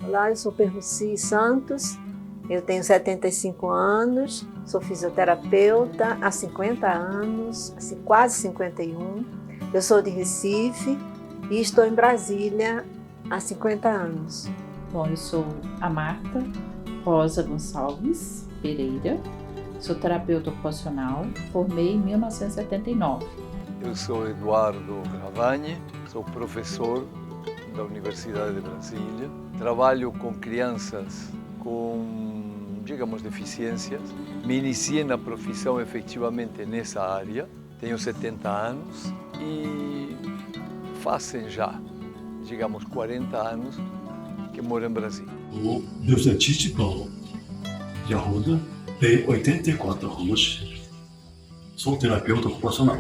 Olá, eu sou Perluci Santos, eu tenho 75 anos, sou fisioterapeuta há 50 anos, quase 51. Eu sou de Recife e estou em Brasília há 50 anos. Bom, eu sou a Marta Rosa Gonçalves Pereira, sou terapeuta ocupacional, formei em 1979. Eu sou Eduardo Gravagni, sou professor da Universidade de Brasília. Trabalho com crianças com, digamos, deficiências. Me iniciei na profissão efetivamente nessa área. Tenho 70 anos e fazem já, digamos, 40 anos que moro em Brasília. O Deusdentiste Paulo de Arruda, tenho 84 anos, sou terapeuta ocupacional.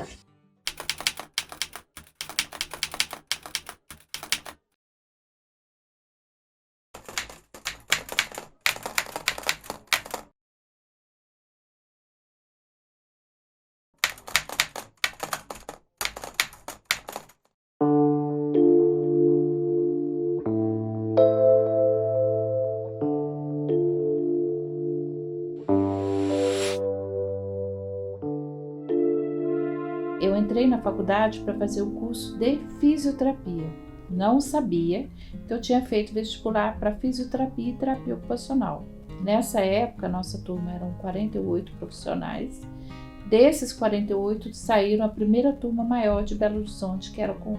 Eu entrei na faculdade para fazer o curso de fisioterapia. Não sabia que eu tinha feito vestibular para fisioterapia e terapia ocupacional. Nessa época, nossa turma eram 48 profissionais. Desses 48, saíram a primeira turma maior de Belo Horizonte, que era com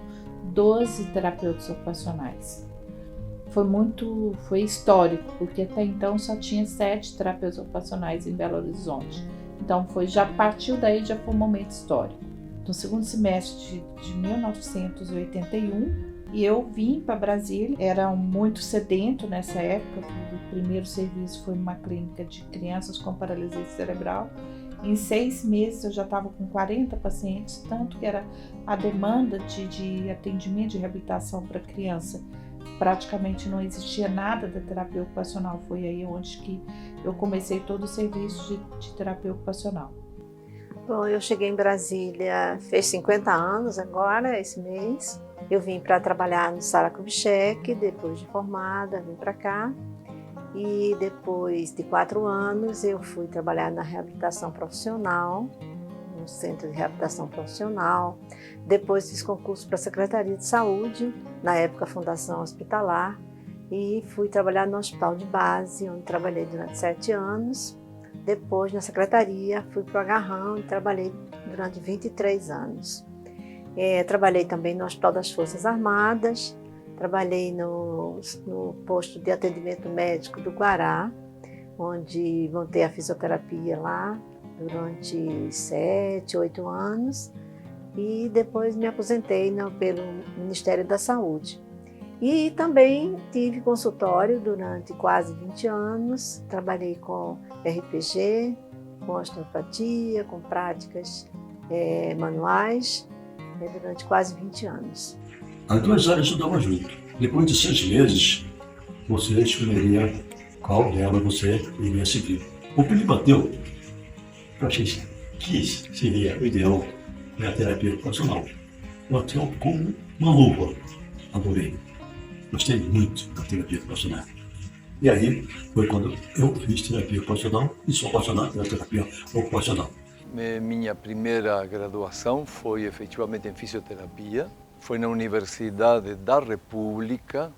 12 terapeutas ocupacionais. Foi histórico, porque até então só tinha 7 terapeutas ocupacionais em Belo Horizonte. Então já partiu daí, já foi um momento histórico. No segundo semestre de 1981, e eu vim para Brasília. Era muito sedento nessa época. O primeiro serviço foi uma clínica de crianças com paralisia cerebral. Em 6 meses eu já estava com 40 pacientes, tanto que era a demanda de atendimento de reabilitação para criança. Praticamente não existia nada da terapia ocupacional. Foi aí onde que eu comecei todo o serviço de terapia ocupacional. Bom, eu cheguei em Brasília, fez 50 anos agora, esse mês. Eu vim para trabalhar no Sara Kubitschek, depois de formada, vim para cá. E depois de 4 anos eu fui trabalhar na reabilitação profissional, no Centro de Reabilitação Profissional. Depois fiz concurso para a Secretaria de Saúde, na época Fundação Hospitalar, e fui trabalhar no Hospital de Base, onde trabalhei durante 7 anos. Depois, na secretaria, fui para o Agarrão e trabalhei durante 23 anos. Trabalhei também no Hospital das Forças Armadas, trabalhei no posto de atendimento médico do Guará, onde montei a fisioterapia lá durante 7, 8 anos e depois me aposentei pelo Ministério da Saúde. E também tive consultório durante quase 20 anos, trabalhei com RPG, com osteopatia, com práticas manuais, durante quase 20 anos. As 2 áreas estudavam junto. Depois de 6 meses, você escolheria qual dela você iria seguir. O que me bateu, eu achei que seria o ideal para a terapia ocupacional. Bateu como uma luva. Adorei. Gostei muito da terapia ocupacional. E aí foi quando eu fiz terapia ocupacional e sou apaixonado pela terapia ocupacional. Minha primeira graduação foi efetivamente em fisioterapia. Foi na Universidade da República,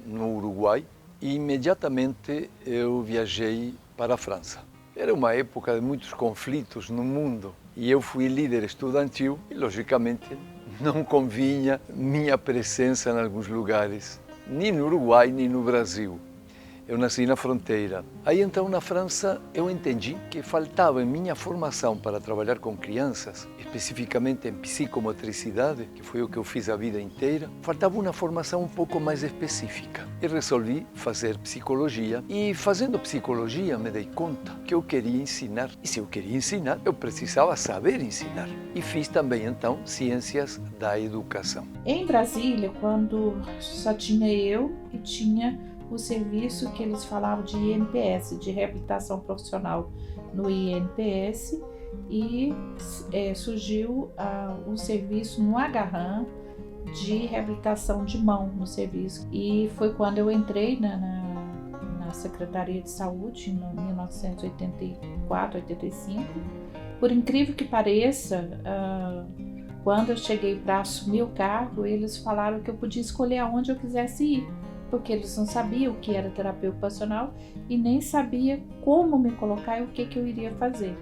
no Uruguai. E imediatamente eu viajei para a França. Era uma época de muitos conflitos no mundo. E eu fui líder estudantil e, logicamente, não convinha minha presença em alguns lugares, nem no Uruguai, nem no Brasil. Eu nasci na fronteira. Aí então na França eu entendi que faltava em minha formação para trabalhar com crianças, especificamente em psicomotricidade, que foi o que eu fiz a vida inteira, faltava uma formação um pouco mais específica. E resolvi fazer psicologia. E fazendo psicologia me dei conta que eu queria ensinar. E se eu queria ensinar, eu precisava saber ensinar. E fiz também então ciências da educação. Em Brasília, quando só tinha eu e tinha o serviço que eles falavam de INPS, de reabilitação profissional no INPS, e surgiu um serviço no Agarram, de reabilitação de mão no serviço. E foi quando eu entrei na Secretaria de Saúde, em 1984, 85. Por incrível que pareça, quando eu cheguei para assumir o cargo, eles falaram que eu podia escolher aonde eu quisesse ir, porque eles não sabiam o que era terapia ocupacional e nem sabia como me colocar e o que eu iria fazer.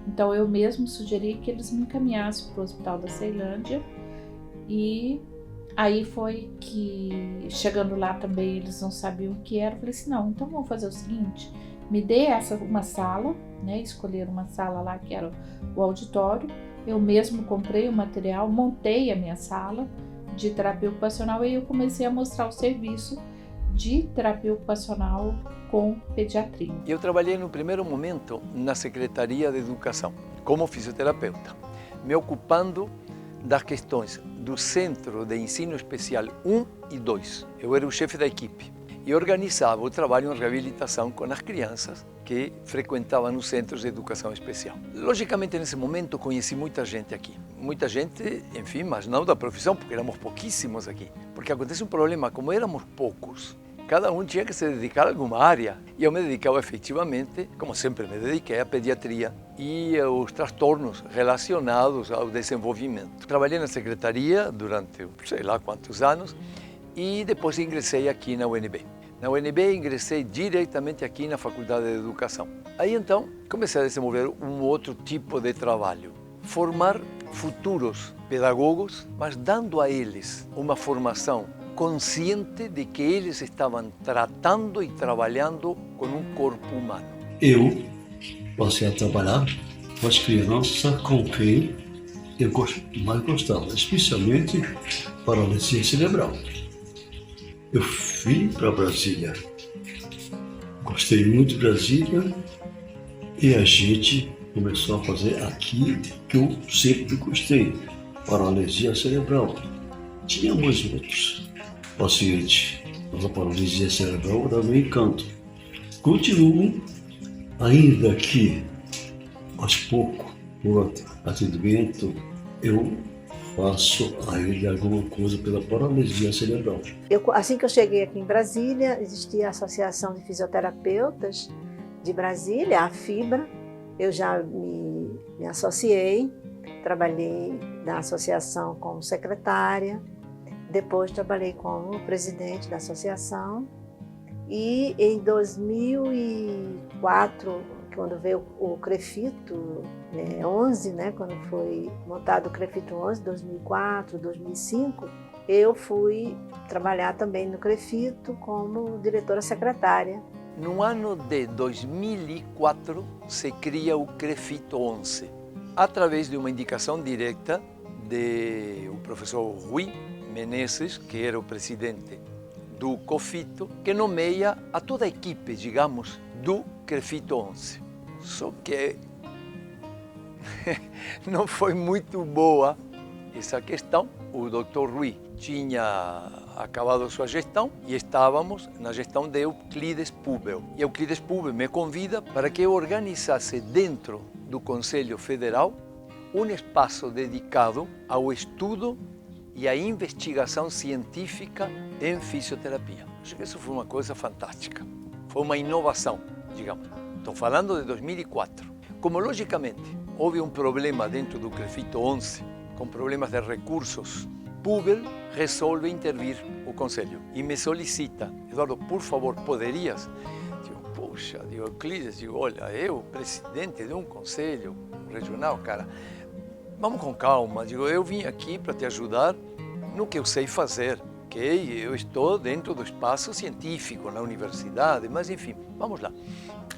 Então eu mesmo sugeri que eles me encaminhassem para o Hospital da Ceilândia, e aí foi que, chegando lá também, eles não sabiam o que era. Eu falei assim, não, então vamos fazer o seguinte, me dê uma sala, né? Escolheram uma sala lá que era o auditório. Eu mesmo comprei o material, montei a minha sala de terapia ocupacional e eu comecei a mostrar o serviço de terapia ocupacional com pediatria. Eu trabalhei no primeiro momento na Secretaria de Educação, como fisioterapeuta, me ocupando das questões do Centro de Ensino Especial 1 e 2. Eu era o chefe da equipe e organizava o trabalho em reabilitação com as crianças que frequentavam os centros de educação especial. Logicamente, nesse momento, conheci muita gente aqui. Muita gente, enfim, mas não da profissão, porque éramos pouquíssimos aqui. Porque acontece um problema, como éramos poucos, cada um tinha que se dedicar a alguma área. E eu me dedicava efetivamente, como sempre me dediquei, à pediatria e aos transtornos relacionados ao desenvolvimento. Trabalhei na secretaria durante, sei lá quantos anos, e depois ingressei aqui na UNB. Na UNB ingressei diretamente aqui na Faculdade de Educação. Aí então comecei a desenvolver um outro tipo de trabalho. Formar futuros pedagogos, mas dando a eles uma formação consciente de que eles estavam tratando e trabalhando com um corpo humano. Eu passei a trabalhar com as crianças com quem eu mais gostava, especialmente paralisia cerebral. Eu fui para Brasília, gostei muito de Brasília e a gente começou a fazer aquilo que eu sempre gostei, paralisia cerebral. Tínhamos outros pacientes, mas a paralisia cerebral era meu encanto. Continuo ainda que, aos poucos, por atendimento, eu faço ainda alguma coisa pela paralisia cerebral. Assim que eu cheguei aqui em Brasília, existia a Associação de Fisioterapeutas de Brasília, a FIBRA. Eu já me associei, trabalhei na associação como secretária, depois trabalhei como presidente da associação e em 2004, quando veio o CREFITO 11, né, quando foi montado o CREFITO 11, 2004, 2005, eu fui trabalhar também no CREFITO como diretora secretária. No ano de 2004 se cria o CREFITO 11, através de uma indicação direta do professor Rui Menezes, que era o presidente do COFITO, que nomeia a toda a equipe, digamos, do CREFITO 11. Só que não foi muito boa essa questão. O Dr. Rui tinha acabado sua gestão e estávamos na gestão de Euclides Pubel. E Euclides Pubel me convida para que eu organizasse dentro do Conselho Federal um espaço dedicado ao estudo e à investigação científica em fisioterapia. Acho que isso foi uma coisa fantástica. Foi uma inovação, digamos. Estou falando de 2004. Como, logicamente, houve um problema dentro do CREFITO 11, com problemas de recursos, Pubel resolve intervir o Conselho e me solicita: Eduardo, por favor, poderias? Digo, poxa, Euclides, olha, eu, presidente de um conselho regional, cara, vamos com calma. Digo, eu vim aqui para te ajudar no que eu sei fazer. Ok, eu estou dentro do espaço científico na universidade, mas enfim, vamos lá.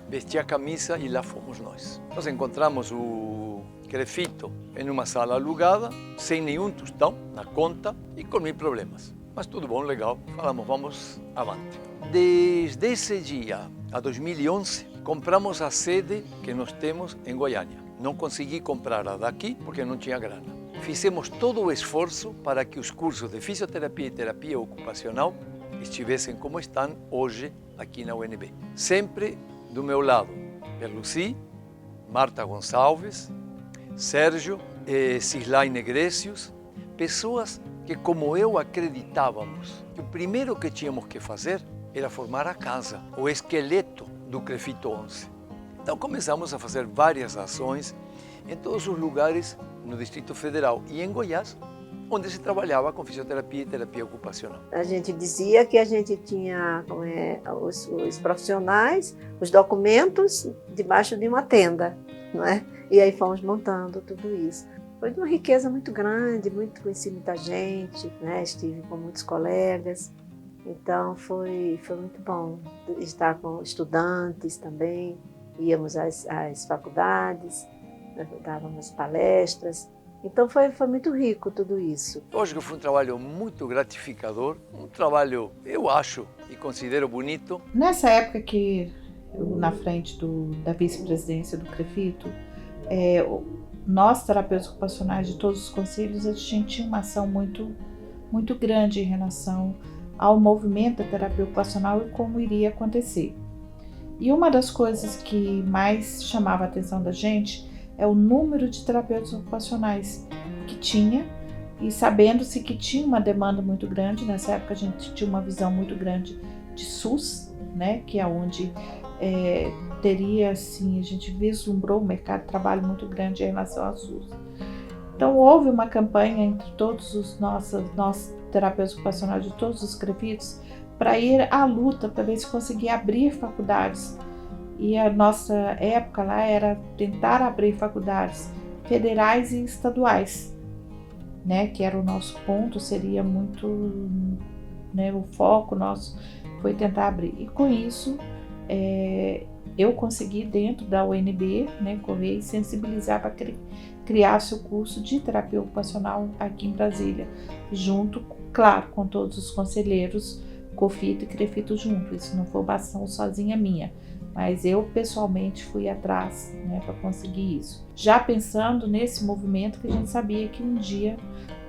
Vesti a camisa e lá fomos nós. Nós encontramos o CREFITO em uma sala alugada, sem nenhum tostão na conta e com mil problemas. Mas tudo bom, legal, falamos, vamos avante. Desde esse dia a 2011, compramos a sede que nós temos em Goiânia. Não consegui comprar a daqui porque não tinha grana. Fizemos todo o esforço para que os cursos de fisioterapia e terapia ocupacional estivessem como estão hoje aqui na UNB. Sempre do meu lado, Perluci, Marta Gonçalves, Sérgio, Cislaine Grécios, pessoas que, como eu, acreditávamos que o primeiro que tínhamos que fazer era formar a casa, o esqueleto do CREFIT 11. Então começamos a fazer várias ações em todos os lugares no Distrito Federal e em Goiás, onde se trabalhava com fisioterapia e terapia ocupacional. A gente dizia que a gente tinha os profissionais, os documentos debaixo de uma tenda, não é? E aí fomos montando tudo isso. Foi de uma riqueza muito grande, muito conheci muita gente, né? Estive com muitos colegas, então foi muito bom estar com estudantes também, íamos às faculdades, dávamos palestras. Então foi muito rico tudo isso. Hoje que foi um trabalho muito gratificador, um trabalho, eu acho e considero bonito. Nessa época que eu, na frente da vice-presidência do CREFIT, nós, terapeutas ocupacionais de todos os conselhos, a gente tinha uma ação muito grande em relação ao movimento da terapia ocupacional e como iria acontecer. E uma das coisas que mais chamava a atenção da gente é o número de terapeutas ocupacionais que tinha, e sabendo-se que tinha uma demanda muito grande. Nessa época a gente tinha uma visão muito grande de SUS, né, que é onde teria, assim, a gente vislumbrou um mercado de trabalho muito grande em relação ao SUS. Então houve uma campanha entre todos os nossos terapeutas ocupacionais de todos os CREFITs para ir à luta para ver se conseguia abrir faculdades. E a nossa época lá era tentar abrir faculdades federais e estaduais, né, que era o nosso ponto, seria muito, né, o foco nosso foi tentar abrir. E com isso, eu consegui, dentro da UNB, né, correr e sensibilizar para criar seu curso de terapia ocupacional aqui em Brasília, junto, claro, com todos os conselheiros, COFIT e CREFIT junto. Isso não foi uma ação sozinha minha, mas eu pessoalmente fui atrás, né, para conseguir isso. Já pensando nesse movimento, que a gente sabia que um dia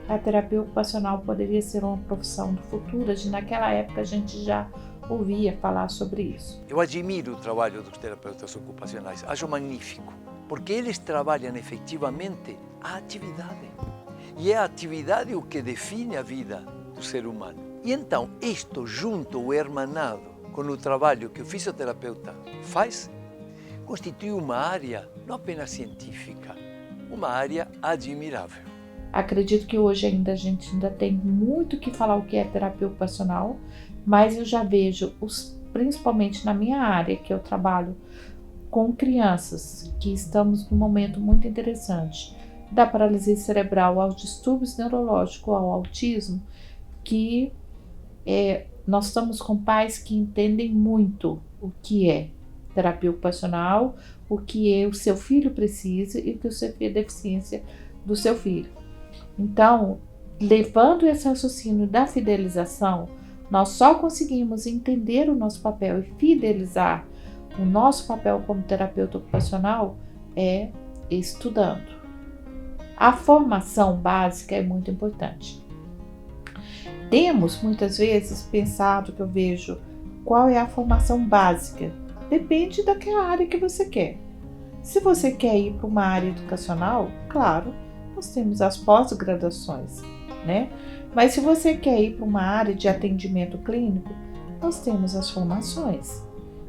a terapia ocupacional poderia ser uma profissão do futuro. Naquela época a gente já ouvia falar sobre isso. Eu admiro o trabalho dos terapeutas ocupacionais, acho magnífico, porque eles trabalham efetivamente a atividade. E é a atividade o que define a vida do ser humano. E então, isto junto ou hermanado com o trabalho que o fisioterapeuta faz, constitui uma área não apenas científica, uma área admirável. Acredito que hoje a gente ainda tem muito que falar o que é terapia ocupacional, mas eu já vejo, principalmente na minha área, que eu trabalho com crianças, que estamos num momento muito interessante, da paralisia cerebral aos distúrbios neurológicos, ao autismo, que nós estamos com pais que entendem muito o que é terapia ocupacional, o que o seu filho precisa e o que é a deficiência do seu filho. Então, levando esse raciocínio da fidelização, nós só conseguimos entender o nosso papel e fidelizar o nosso papel como terapeuta ocupacional estudando. A formação básica é muito importante. Temos muitas vezes pensado, que eu vejo, qual é a formação básica? Depende daquela área que você quer. Se você quer ir para uma área educacional, claro, nós temos as pós-graduações, né? Mas se você quer ir para uma área de atendimento clínico, nós temos as formações.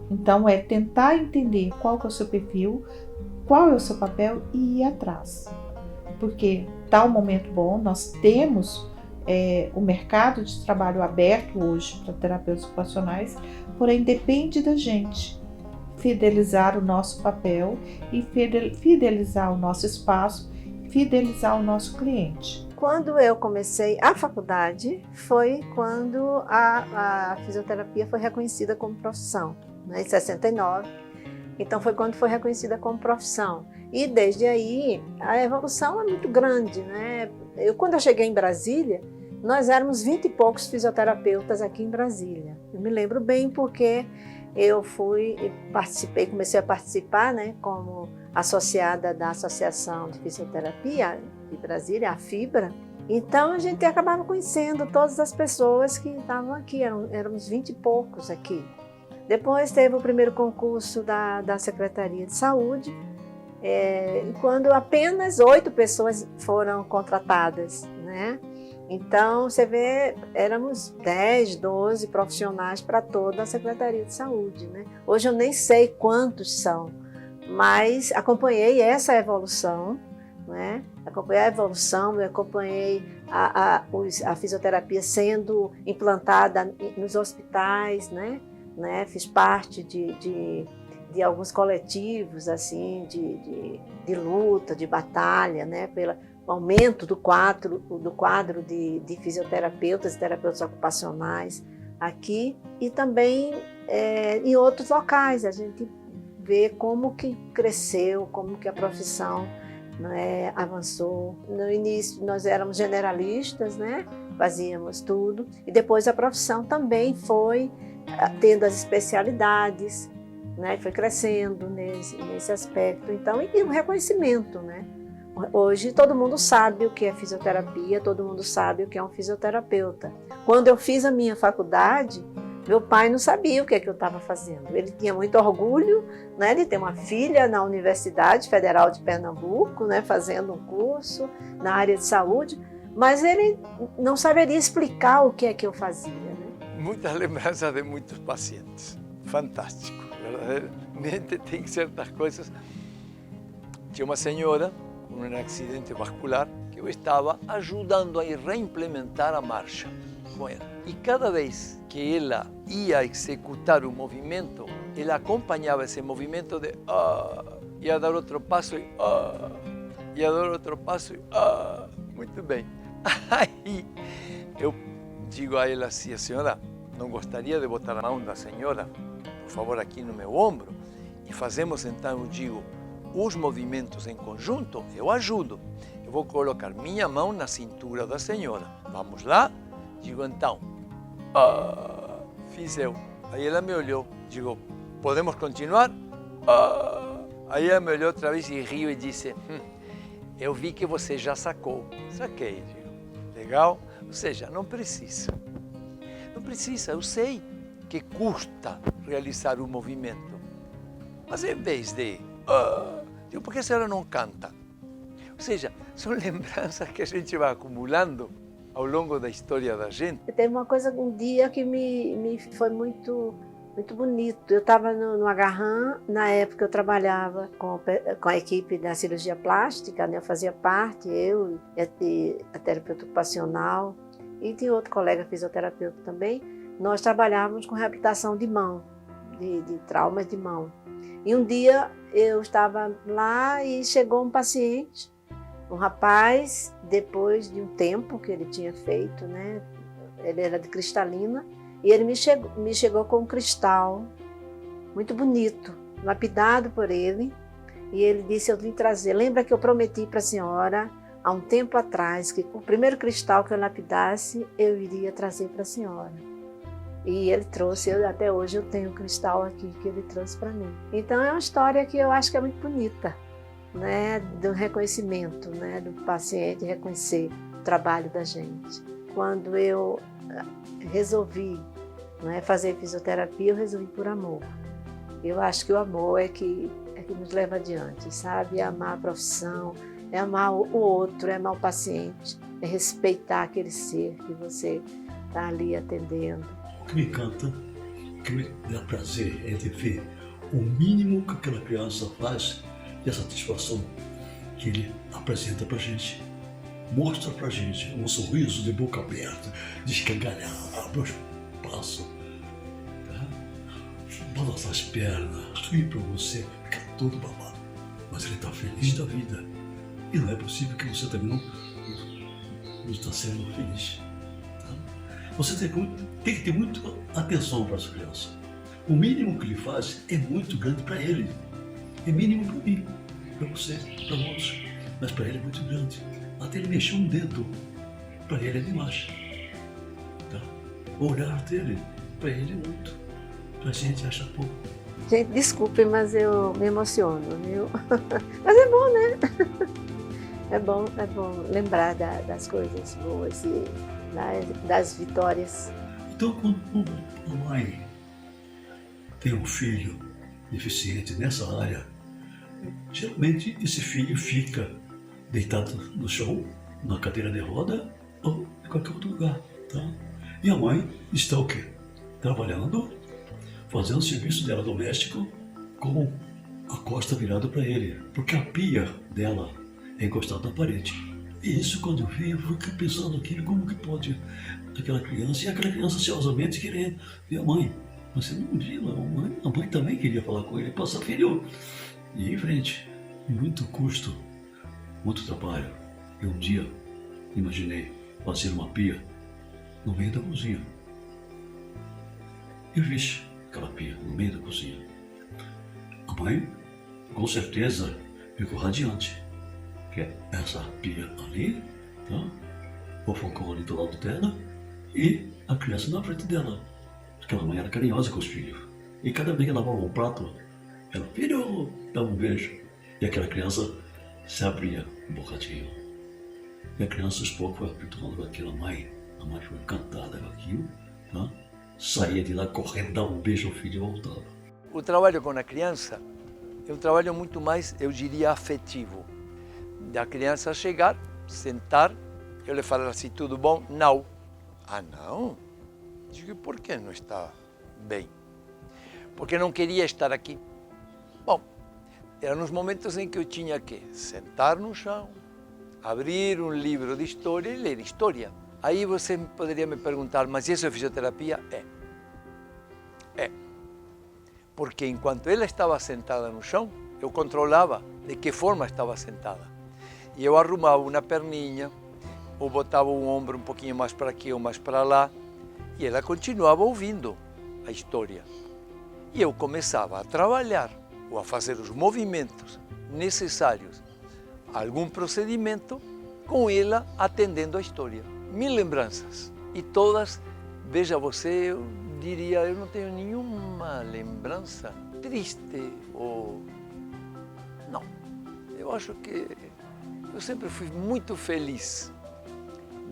Então é tentar entender qual que é o seu perfil, qual é o seu papel e ir atrás. Porque está um momento bom, nós temos o mercado de trabalho aberto hoje para terapeutas ocupacionais, porém depende da gente fidelizar o nosso papel e fidelizar o nosso espaço, fidelizar o nosso cliente. Quando eu comecei a faculdade, foi quando a fisioterapia foi reconhecida como profissão, né, em 69. Então foi quando foi reconhecida como profissão. E desde aí a evolução é muito grande, né? Quando eu cheguei em Brasília, nós éramos 20 e poucos fisioterapeutas aqui em Brasília. Eu me lembro bem porque eu comecei a participar, né, como associada da Associação de Fisioterapia de Brasília, a FIBRA. Então a gente acabava conhecendo todas as pessoas que estavam aqui, éramos 20 e poucos aqui. Depois teve o primeiro concurso da Secretaria de Saúde, quando apenas 8 pessoas foram contratadas, né? Então, você vê, éramos 10, 12 profissionais para toda a Secretaria de Saúde, né? Hoje eu nem sei quantos são, mas acompanhei essa evolução, né? Acompanhei a evolução, eu acompanhei a fisioterapia sendo implantada nos hospitais, né? Fiz parte de alguns coletivos assim, de luta, de batalha, né? Pelo aumento do quadro de fisioterapeutas e terapeutas ocupacionais aqui e também em outros locais. A gente vê como que cresceu, como que a profissão, né, avançou. No início nós éramos generalistas, né, fazíamos tudo, e depois a profissão também foi tendo as especialidades, né, foi crescendo nesse aspecto. Então, e o reconhecimento, né? Hoje todo mundo sabe o que é fisioterapia, todo mundo sabe o que é um fisioterapeuta. Quando eu fiz a minha faculdade, meu pai não sabia o que é que eu estava fazendo. Ele tinha muito orgulho, né, de ter uma filha na Universidade Federal de Pernambuco, né, fazendo um curso na área de saúde, mas ele não saberia explicar o que é que eu fazia, né? Muitas lembranças de muitos pacientes. Fantástico. Verdadeiramente tem certas coisas. Tinha uma senhora com um acidente vascular que eu estava ajudando a reimplementar a marcha com ela. E cada vez que ela ia executar um movimento, ela acompanhava esse movimento de ia dar outro passo e ia dar outro passo e muito bem. Aí eu digo a ela assim: senhora, não gostaria de botar a mão da senhora, por favor, aqui no meu ombro? E fazemos então, eu digo, os movimentos em conjunto, eu ajudo. Eu vou colocar minha mão na cintura da senhora. Vamos lá? Digo então, fiz eu. Aí ela me olhou, digo, podemos continuar? Aí ela me olhou outra vez e riu e disse, eu vi que você já sacou. Saquei, digo, legal? Ou seja, não precisa. Não precisa, eu sei que custa realizar um movimento. Mas em vez de, digo, por que a senhora não canta? Ou seja, são lembranças que a gente vai acumulando ao longo da história da gente. Teve uma coisa, um dia que me foi muito bonito. Eu estava no Agarran, na época eu trabalhava com a equipe da cirurgia plástica, né? Eu fazia parte, eu e a terapeuta ocupacional, e tinha outro colega fisioterapeuta também. Nós trabalhávamos com reabilitação de mão, de traumas de mão. E um dia eu estava lá e chegou um paciente, um rapaz, depois de um tempo que ele tinha feito, né? Ele era de Cristalina, e ele me chegou com um cristal muito bonito, lapidado por ele, e ele disse, eu vim trazer, lembra que eu prometi para a senhora, há um tempo atrás, que o primeiro cristal que eu lapidasse, eu iria trazer para a senhora. E ele trouxe, até hoje eu tenho um cristal aqui que ele trouxe para mim. Então é uma história que eu acho que é muito bonita, né, do reconhecimento, né, do paciente reconhecer o trabalho da gente. Quando eu resolvi, né, fazer fisioterapia, eu resolvi por amor. Eu acho que o amor é que nos leva adiante, sabe? É amar a profissão, é amar o outro, é amar o paciente, é respeitar aquele ser que você está ali atendendo. O que me encanta, o que me dá prazer é de ver o mínimo que aquela criança faz e a satisfação que ele apresenta para a gente. Mostra para a gente um sorriso de boca aberta, descangalhar, abre os passos, tá? Balançar as pernas, sorrir para você, fica todo babado. Mas ele está feliz da vida. E não é possível que você também não está sendo feliz. Você tem que ter muita atenção para essa criança. O mínimo que ele faz é muito grande para ele. É mínimo para mim, para você, para nós. Mas para ele é muito grande. Até ele mexer um dedo, para ele é demais. Tá? O olhar dele, para ele é muito. Para a gente acha pouco. Gente, desculpe, mas eu me emociono, viu? Mas é bom, né? É bom lembrar das coisas boas e das vitórias. Então, quando a mãe tem um filho deficiente nessa área, geralmente esse filho fica deitado no chão, na cadeira de roda, ou em qualquer outro lugar, tá? E a mãe está o quê? Trabalhando, fazendo o serviço dela doméstico com a costa virada para ele, porque a pia dela é encostada na parede. E isso, quando eu vi, eu fiquei pensando aquilo, como que pode aquela criança, e aquela criança ansiosamente querendo ver a mãe. Mas você não viu, a mãe também queria falar com ele, passar filho. E em frente, muito custo, muito trabalho. E um dia, imaginei fazer uma pia no meio da cozinha. Eu vi aquela pia no meio da cozinha. A mãe, com certeza, ficou radiante. Que é essa pia ali, tá? O fogão ali do lado dela e a criança na frente dela. Aquela mãe era carinhosa com os filhos. E cada vez que ela lavava um prato, ela, filho, dava um beijo. E aquela criança se abria um bocadinho. E a criança aos poucos foi habituando com aquela mãe. A mãe foi encantada com aquilo, tá? Saía de lá correndo, dava um beijo ao filho e voltava. O trabalho com a criança é um trabalho muito mais, eu diria, afetivo. Da criança chegar, sentar, eu lhe falar assim, tudo bom? Não. Ah, não? Digo, por que não está bem? Porque não queria estar aqui. Bom, eram nos momentos em que eu tinha que sentar no chão, abrir um livro de história e ler história. Aí você poderia me perguntar, mas isso é fisioterapia? É. Porque enquanto ela estava sentada no chão, eu controlava de que forma estava sentada. E eu arrumava uma perninha, ou botava um ombro um pouquinho mais para aqui ou mais para lá, e ela continuava ouvindo a história. E eu começava a trabalhar, ou a fazer os movimentos necessários a algum procedimento, com ela atendendo a história. 1000 lembranças. E todas, veja você, eu diria, eu não tenho nenhuma lembrança triste ou... Não, eu acho que eu sempre fui muito feliz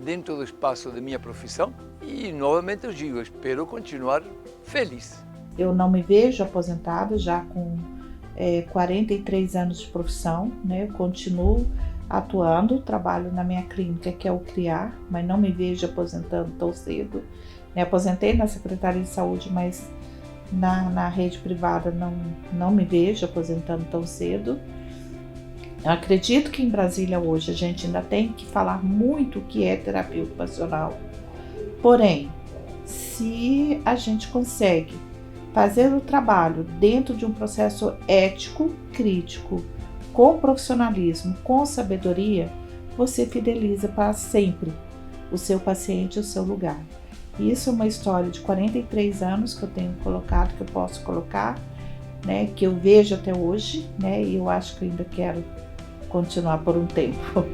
dentro do espaço da minha profissão e, novamente, eu digo, eu espero continuar feliz. Eu não me vejo aposentada já com 43 anos de profissão, né? Eu continuo atuando, trabalho na minha clínica, que é o CRIAR, mas não me vejo aposentando tão cedo. Me aposentei na Secretaria de Saúde, mas na rede privada não me vejo aposentando tão cedo. Eu acredito que em Brasília hoje a gente ainda tem que falar muito o que é terapia ocupacional. Porém, se a gente consegue fazer o trabalho dentro de um processo ético, crítico, com profissionalismo, com sabedoria, você fideliza para sempre o seu paciente e o seu lugar. Isso é uma história de 43 anos que eu tenho colocado, que eu posso colocar, né, que eu vejo até hoje, né, e eu acho que eu ainda quero continuar por um tempo.